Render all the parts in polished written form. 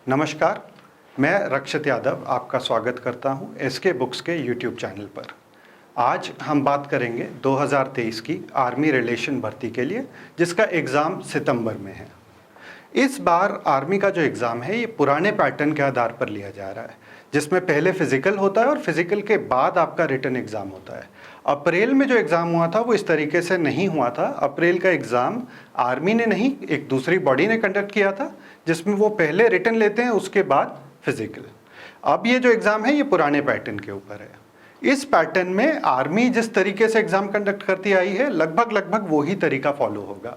नमस्कार, मैं रक्षित यादव आपका स्वागत करता हूं एसके बुक्स के यूट्यूब चैनल पर। आज हम बात करेंगे 2023 की आर्मी रिलेशन भर्ती के लिए, जिसका एग्ज़ाम सितंबर में है। इस बार आर्मी का जो एग्ज़ाम है ये पुराने पैटर्न के आधार पर लिया जा रहा है, जिसमें पहले फिजिकल होता है और फिजिकल के बाद आपका रिटन एग्ज़ाम होता है। अप्रैल में जो एग्ज़ाम हुआ था वो इस तरीके से नहीं हुआ था। अप्रैल का एग्ज़ाम आर्मी ने नहीं, एक दूसरी बॉडी ने कंडक्ट किया था, जिसमें वो पहले रिटन लेते हैं, उसके बाद फिजिकल। अब ये जो एग्ज़ाम है ये पुराने पैटर्न के ऊपर है। इस पैटर्न में आर्मी जिस तरीके से एग्ज़ाम कंडक्ट करती आई है, लगभग वही तरीका फॉलो होगा।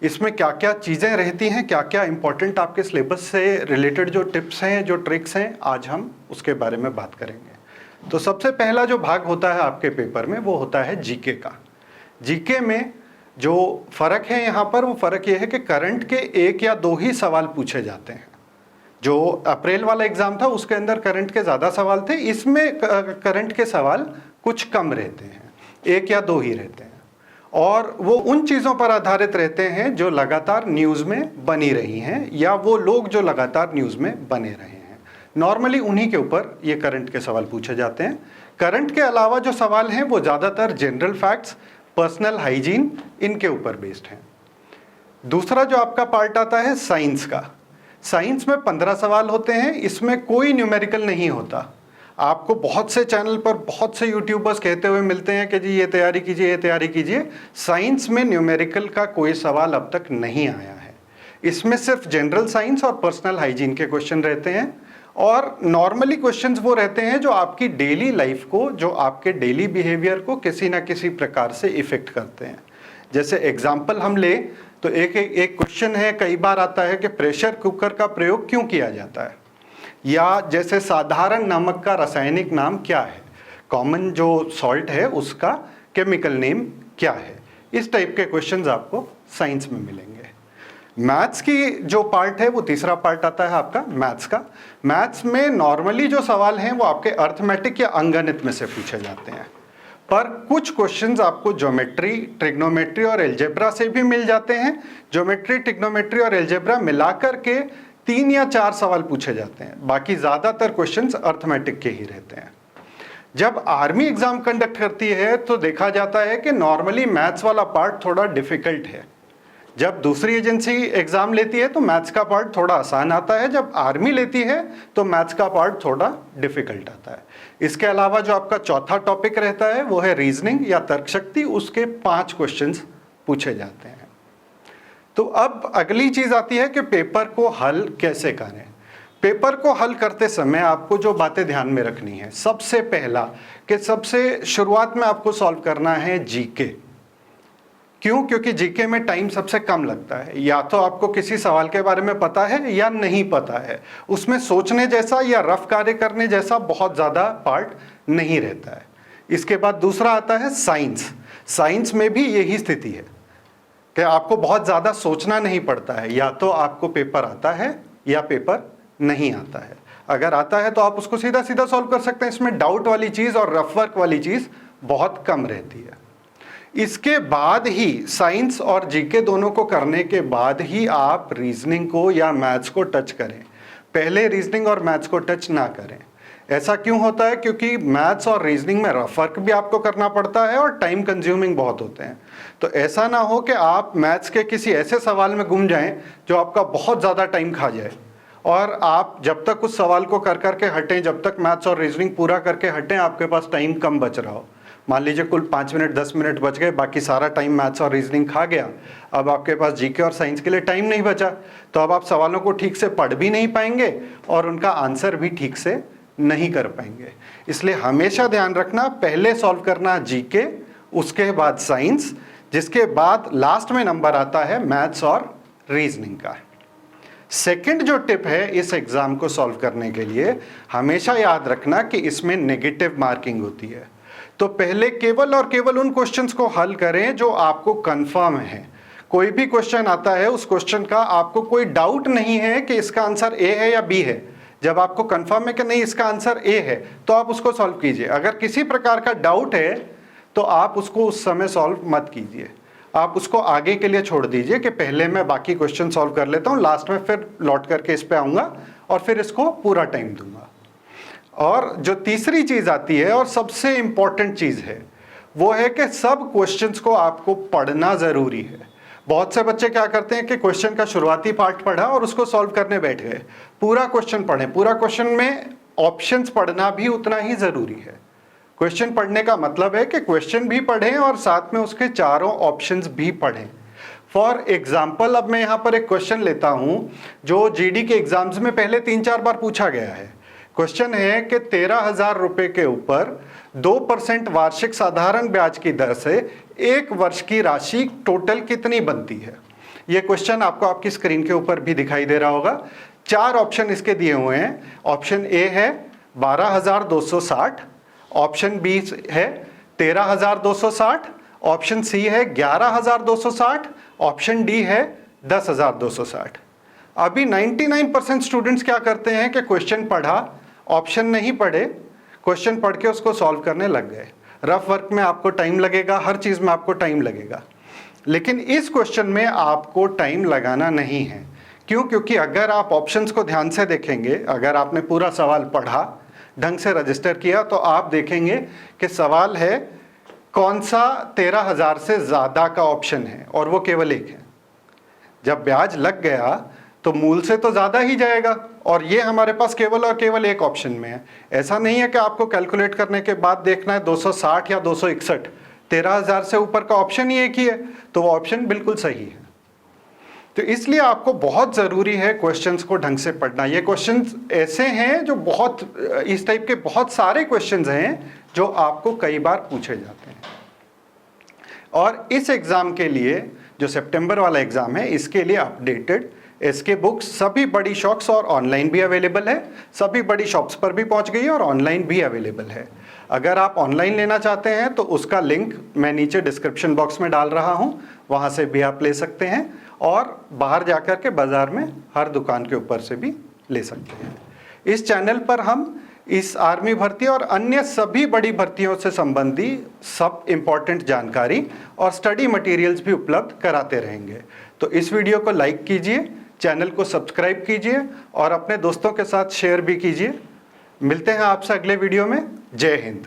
इसमें क्या क्या चीज़ें रहती हैं, क्या क्या इंपॉर्टेंट आपके सिलेबस से रिलेटेड जो टिप्स हैं, जो ट्रिक्स हैं, आज हम उसके बारे में बात करेंगे। तो सबसे पहला जो भाग होता है आपके पेपर में वो होता है जीके का। जीके में जो फ़र्क है यहाँ पर, वो फ़र्क ये है कि करंट के 1 या 2 ही सवाल पूछे जाते हैं। जो अप्रैल वाला एग्ज़ाम था उसके अंदर करंट के ज़्यादा सवाल थे, इसमें करंट के सवाल कुछ कम रहते हैं, 1 या 2 ही रहते हैं, और वो उन चीज़ों पर आधारित रहते हैं जो लगातार न्यूज़ में बनी रही हैं या वो लोग जो लगातार न्यूज़ में बने रहे हैं। नॉर्मली उन्हीं के ऊपर ये करंट के सवाल पूछे जाते हैं। करंट के अलावा जो सवाल हैं वो ज़्यादातर जनरल फैक्ट्स, पर्सनल हाइजीन, इनके ऊपर बेस्ड हैं। दूसरा जो आपका पार्ट आता है साइंस का। साइंस में 15 सवाल होते हैं, इसमें कोई न्यूमेरिकल नहीं होता। आपको बहुत से चैनल पर बहुत से यूट्यूबर्स कहते हुए मिलते हैं कि जी ये तैयारी कीजिए, ये तैयारी कीजिए। साइंस में न्यूमेरिकल का कोई सवाल अब तक नहीं आया है। इसमें सिर्फ जनरल साइंस और पर्सनल हाइजीन के क्वेश्चन रहते हैं, और नॉर्मली क्वेश्चंस वो रहते हैं जो आपकी डेली लाइफ को, जो आपके डेली बिहेवियर को किसी ना किसी प्रकार से इफ़ेक्ट करते हैं। जैसे एग्जाम्पल हम ले तो एक क्वेश्चन है, कई बार आता है कि प्रेशर कुकर का प्रयोग क्यों किया जाता है, या जैसे साधारण नमक का रासायनिक नाम क्या है, कॉमन जो सॉल्ट है उसका केमिकल नेम क्या है। इस टाइप के क्वेश्चंस आपको साइंस में मिलेंगे। मैथ्स की जो पार्ट है वो तीसरा पार्ट आता है आपका मैथ्स का। मैथ्स में नॉर्मली जो सवाल हैं वो आपके अर्थमेटिक या अंकगणित में से पूछे जाते हैं, पर कुछ क्वेश्चंस आपको ज्योमेट्री, ट्रिग्नोमेट्री और एलजेब्रा से भी मिल जाते हैं। ज्योमेट्री, ट्रिग्नोमेट्री और एलजेब्रा मिलाकर के 3 या 4 सवाल पूछे जाते हैं, बाकी ज़्यादातर क्वेश्चंस अर्थमेटिक के ही रहते हैं। जब आर्मी एग्जाम कंडक्ट करती है तो देखा जाता है कि नॉर्मली मैथ्स वाला पार्ट थोड़ा डिफिकल्ट है। जब दूसरी एजेंसी एग्जाम लेती है तो मैथ्स का पार्ट थोड़ा आसान आता है, जब आर्मी लेती है तो मैथ्स का पार्ट थोड़ा डिफिकल्ट आता है। इसके अलावा जो आपका चौथा टॉपिक रहता है वो है रीजनिंग या तर्कशक्ति, उसके 5 क्वेश्चंस पूछे जाते हैं। तो अब अगली चीज आती है कि पेपर को हल कैसे करें। पेपर को हल करते समय आपको जो बातें ध्यान में रखनी है, सबसे पहला कि सबसे शुरुआत में आपको सॉल्व करना है जीके। क्यों? क्योंकि जीके में टाइम सबसे कम लगता है। या तो आपको किसी सवाल के बारे में पता है या नहीं पता है, उसमें सोचने जैसा या रफ कार्य करने जैसा बहुत ज़्यादा पार्ट नहीं रहता है। इसके बाद दूसरा आता है साइंस। साइंस में भी यही स्थिति है कि आपको बहुत ज़्यादा सोचना नहीं पड़ता है, या तो आपको पेपर आता है या पेपर नहीं आता है। अगर आता है तो आप उसको सीधा सीधा सॉल्व कर सकते हैं, इसमें डाउट वाली चीज़ और रफ वर्क वाली चीज़ बहुत कम रहती है। इसके बाद ही साइंस और जीके दोनों को करने के बाद ही आप रीजनिंग को या मैथ्स को टच करें। पहले रीजनिंग और मैथ्स को टच ना करें। ऐसा क्यों होता है? क्योंकि मैथ्स और रीजनिंग में रफ वर्क भी आपको करना पड़ता है और टाइम कंज्यूमिंग बहुत होते हैं। तो ऐसा ना हो कि आप मैथ्स के किसी ऐसे सवाल में गुम जाएं जो आपका बहुत ज़्यादा टाइम खा जाए, और आप जब तक उस सवाल को कर करके हटें, जब तक मैथ्स और रीजनिंग पूरा करके हटें, आपके पास टाइम कम बच रहा हो। मान लीजिए कुल 5 मिनट 10 मिनट बच गए, बाकी सारा टाइम मैथ्स और रीजनिंग खा गया। अब आपके पास जीके और साइंस के लिए टाइम नहीं बचा, तो अब आप सवालों को ठीक से पढ़ भी नहीं पाएंगे और उनका आंसर भी ठीक से नहीं कर पाएंगे। इसलिए हमेशा ध्यान रखना, पहले सॉल्व करना जीके, उसके बाद साइंस, जिसके बाद लास्ट में नंबर आता है मैथ्स और रीजनिंग का। सेकंड जो टिप है इस एग्जाम को सॉल्व करने के लिए, हमेशा याद रखना कि इसमें नेगेटिव मार्किंग होती है। तो पहले केवल और केवल उन क्वेश्चंस को हल करें जो आपको कंफर्म है। कोई भी क्वेश्चन आता है, उस क्वेश्चन का आपको कोई डाउट नहीं है कि इसका आंसर ए है या बी है। जब आपको कंफर्म है कि नहीं इसका आंसर ए है, तो आप उसको सॉल्व कीजिए। अगर किसी प्रकार का डाउट है तो आप उसको उस समय सॉल्व मत कीजिए, आप उसको आगे के लिए छोड़ दीजिए कि पहले मैं बाकी क्वेश्चन सॉल्व कर लेता हूँ, लास्ट में फिर लौट करके इस पे आऊँगा और फिर इसको पूरा टाइम दूंगा। और जो तीसरी चीज़ आती है और सबसे इम्पॉर्टेंट चीज़ है वो है कि सब क्वेश्चंस को आपको पढ़ना ज़रूरी है। बहुत से बच्चे क्या करते हैं कि क्वेश्चन का शुरुआती पार्ट पढ़ा और उसको सॉल्व करने बैठ गए। पूरा क्वेश्चन पढ़ें। पूरा क्वेश्चन में ऑप्शंस पढ़ना भी उतना ही ज़रूरी है। क्वेश्चन पढ़ने का मतलब है कि क्वेश्चन भी पढ़ें और साथ में उसके चारों ऑप्शंस भी पढ़ें। फॉर एग्जाम्पल, अब मैं यहाँ पर एक क्वेश्चन लेता हूँ जो जीडी के एग्जाम्स में पहले 3-4 बार पूछा गया है। क्वेश्चन है कि 13,000 रुपये के ऊपर 2% वार्षिक साधारण ब्याज की दर से 1 वर्ष की राशि टोटल कितनी बनती है। यह क्वेश्चन आपको आपकी स्क्रीन के ऊपर भी दिखाई दे रहा होगा। 4 ऑप्शन इसके दिए हुए हैं। ऑप्शन ए है 12,260, ऑप्शन बी है 13,260, ऑप्शन सी है 11,260, ऑप्शन डी है 10,260। अभी 99% स्टूडेंट्स क्या करते हैं कि क्वेश्चन पढ़ा, ऑप्शन नहीं पढ़े, क्वेश्चन पढ़ के उसको सॉल्व करने लग गए। रफ वर्क में आपको टाइम लगेगा, हर चीज़ में आपको टाइम लगेगा, लेकिन इस क्वेश्चन में आपको टाइम लगाना नहीं है। क्यों? क्योंकि अगर आप ऑप्शंस को ध्यान से देखेंगे, अगर आपने पूरा सवाल पढ़ा, ढंग से रजिस्टर किया, तो आप देखेंगे कि सवाल है कौन सा 13,000 से ज़्यादा का ऑप्शन है, और वो केवल एक है। जब ब्याज लग गया तो मूल से तो ज़्यादा ही जाएगा, और ये हमारे पास केवल और केवल एक ऑप्शन में है। ऐसा नहीं है कि आपको कैलकुलेट करने के बाद देखना है 260 या 261। 13,000 से ऊपर का ऑप्शन ही एक ही है, तो वो ऑप्शन बिल्कुल सही है। तो इसलिए आपको बहुत ज़रूरी है क्वेश्चंस को ढंग से पढ़ना। ये क्वेश्चंस ऐसे हैं जो बहुत, इस टाइप के बहुत सारे क्वेश्चंस हैं जो आपको कई बार पूछे जाते हैं। और इस एग्ज़ाम के लिए, जो सितंबर वाला एग्ज़ाम है, इसके लिए अपडेटेड एसके बुक्स सभी बड़ी शॉप्स और ऑनलाइन भी अवेलेबल है। सभी बड़ी शॉप्स पर भी पहुंच गई है और ऑनलाइन भी अवेलेबल है। अगर आप ऑनलाइन लेना चाहते हैं तो उसका लिंक मैं नीचे डिस्क्रिप्शन बॉक्स में डाल रहा हूं, वहां से भी आप ले सकते हैं, और बाहर जाकर के बाज़ार में हर दुकान के ऊपर से भी ले सकते हैं। इस चैनल पर हम इस आर्मी भर्ती और अन्य सभी बड़ी भर्तियों से संबंधी सब इम्पॉर्टेंट जानकारी और स्टडी मटेरियल्स भी उपलब्ध कराते रहेंगे। तो इस वीडियो को लाइक कीजिए, चैनल को सब्सक्राइब कीजिए और अपने दोस्तों के साथ शेयर भी कीजिए। मिलते हैं आपसे अगले वीडियो में। जय हिंद।